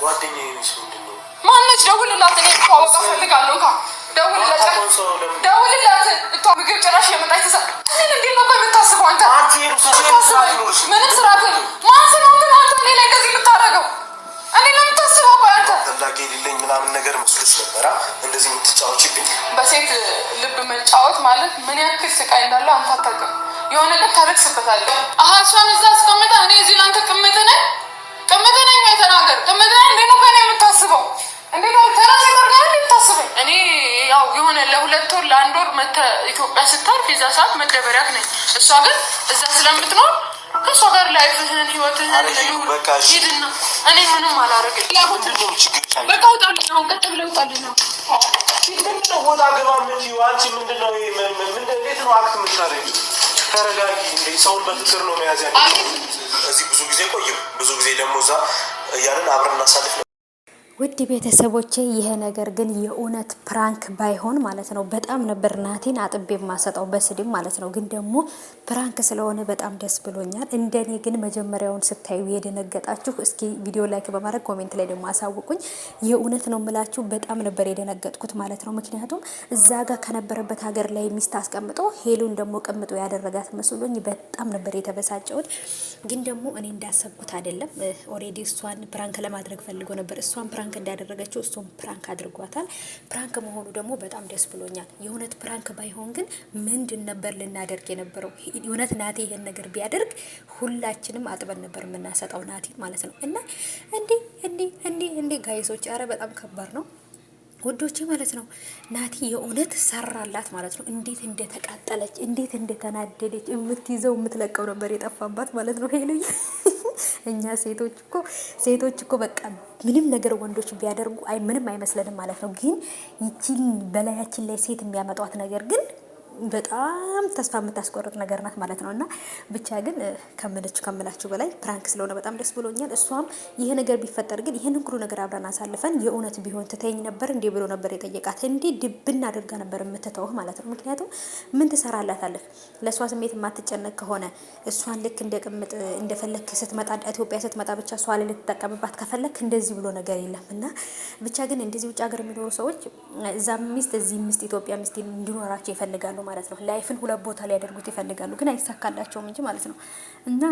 ጓደኛዬ ነሽ ምንድነው? ማነች? ደውልላት። እኔ ተዋወቃ ፈልጋለሁ። ደውልላት። ምግብ ጭራሽ የመጣች ተሳ ምን እንዴት ነበር የምታስበው አንተ? ምንም ስራ ማንስነው አንተ እኔ ላይ እንደዚህ የምታደርገው? እኔ ነው የምታስበው? ቆይ አንተ ፈላጊ የሌለኝ ምናምን ነገር መስሎሽ ነበራ እንደዚህ የምትጫወችብኝ? በሴት ልብ መጫወት ማለት ምን ያክል ስቃይ እንዳለው አንተ አታውቅም። የሆነ ቀን ታለቅስበታለህ። እሷን እዛ አስቀምጠህ እኔ እዚህ ላንተ ቅምጥ ነኝ የተናገር ቅምጥ ነኝ እንዴት ነው ከእኔ የምታስበው? እንዴት ነው ተራሴ ጋር የምታስበው? እኔ ያው የሆነ ለ2 ወር ለ1 ወር ኢትዮጵያ ስታርፍ የዛ ሰዓት መደበሪያት ነኝ። እሷ ግን እዛ ስለምትኖር ከእሷ ጋር ላይፍህን ህይወትህን ሂድና እኔ ምንም አላደርግም። በቃ ውጣልኝ ነው። ቀጥ ብለህ ውጣልኝ ነው። ምንድነው ወጣ ገባ የምትይው አንቺ? ምንድነው እንዴት ነው አክት የምታደርጊው? ተረጋጊ። ሰውን በፍቅር ነው መያዝ ያለብን። እዚህ ብዙ ጊዜ ቆየሁ፣ ብዙ ጊዜ ደግሞ እዛ እያለን አብረን እናሳልፍ ነው። ውድ ቤተሰቦቼ ይሄ ነገር ግን የእውነት ፕራንክ ባይሆን ማለት ነው በጣም ነበር ናቲን አጥቤ ማሰጣው በስድብ ማለት ነው። ግን ደግሞ ፕራንክ ስለሆነ በጣም ደስ ብሎኛል። እንደኔ ግን መጀመሪያውን ስታዩ የደነገጣችሁ እስኪ ቪዲዮ ላይክ በማድረግ ኮሜንት ላይ ደግሞ አሳውቁኝ። የእውነት ነው የምላችሁ በጣም ነበር የደነገጥኩት ማለት ነው። ምክንያቱም እዛ ጋር ከነበረበት ሀገር ላይ ሚስት አስቀምጦ ሄሉን ደግሞ ቀምጦ ያደረጋት መስሎኝ በጣም ነበር የተበሳጨሁት። ግን ደግሞ እኔ እንዳሰብኩት አይደለም። ኦሬዲ እሷን ፕራንክ ለማድረግ ፈልጎ ነበር። እሷን ፕራንክ እንዳደረገችው እሱም ፕራንክ አድርጓታል። ፕራንክ መሆኑ ደግሞ በጣም ደስ ብሎኛል። የእውነት ፕራንክ ባይሆን ግን ምንድን ነበር ልናደርግ የነበረው? የእውነት ናቲ ይሄን ነገር ቢያደርግ ሁላችንም አጥበን ነበር የምናሰጣው ናቲ ማለት ነው። እና እንዴ ጋይሶች፣ አረ በጣም ከባድ ነው ውዶቼ ማለት ነው። ናቲ የእውነት ሰራላት ማለት ነው። እንዴት እንደተቃጠለች እንዴት እንደተናደደች የምትይዘው የምትለቀው ነበር የጠፋባት ማለት ነው። ሄሉ እኛ ሴቶች እኮ በቃ ምንም ነገር ወንዶች ቢያደርጉ ምንም አይመስለንም ማለት ነው። ግን ይቺን በላያችን ላይ ሴት የሚያመጧት ነገር ግን በጣም ተስፋ የምታስቆርጥ ነገር ናት ማለት ነው። እና ብቻ ግን ከምላችሁ በላይ ፕራንክ ስለሆነ በጣም ደስ ብሎኛል። እሷም ይሄ ነገር ቢፈጠር ግን ይሄንን ሁሉ ነገር አብረን አሳልፈን የእውነት ቢሆን ትተኝ ነበር እንዴ ብሎ ነበር የጠየቃት። እንዴ ድብና አድርጋ ነበር የምትተውህ ማለት ነው። ምክንያቱም ምን ትሰራላታለህ? ለእሷ ስሜት የማትጨነቅ ከሆነ እሷን ልክ እንደቅምጥ እንደፈለክ ስትመጣ ኢትዮጵያ ስትመጣ ብቻ እሷ ላይ ልትጠቀምባት ከፈለክ እንደዚህ ብሎ ነገር የለም። እና ብቻ ግን እንደዚህ ውጭ ሀገር የሚኖሩ ሰዎች እዛ ሚስት እዚህ ሚስት ኢትዮጵያ ሚስት እንዲኖራቸው ይፈልጋሉ ማለት ነው። ላይፍን 2 ቦታ ላይ ያደርጉት ይፈልጋሉ፣ ግን አይሳካላቸውም እንጂ ማለት ነው። እና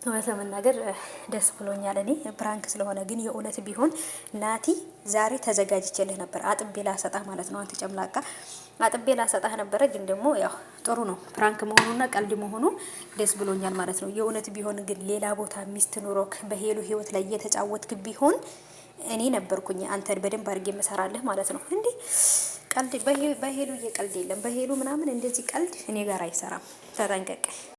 እውነት ለመናገር ደስ ብሎኛል እኔ ፕራንክ ስለሆነ። ግን የእውነት ቢሆን ናቲ ዛሬ ተዘጋጅቼልህ ነበር አጥቤ ላሰጣ ማለት ነው። አንተ ጨምላቃ አጥቤ ላሰጣ ነበረ። ግን ደግሞ ያው ጥሩ ነው ፕራንክ መሆኑና ቀልድ መሆኑ ደስ ብሎኛል ማለት ነው። የእውነት ቢሆን ግን ሌላ ቦታ ሚስት ኑሮክ በሄሉ ህይወት ላይ እየተጫወትክ ቢሆን እኔ ነበርኩኝ አንተን በደንብ አድርጌ መሰራለህ ማለት ነው። እንዴ ቀልድ በሄሉ ቀልድ የለም። በሄሉ ምናምን እንደዚህ ቀልድ እኔ ጋር አይሰራም። ተጠንቀቅ።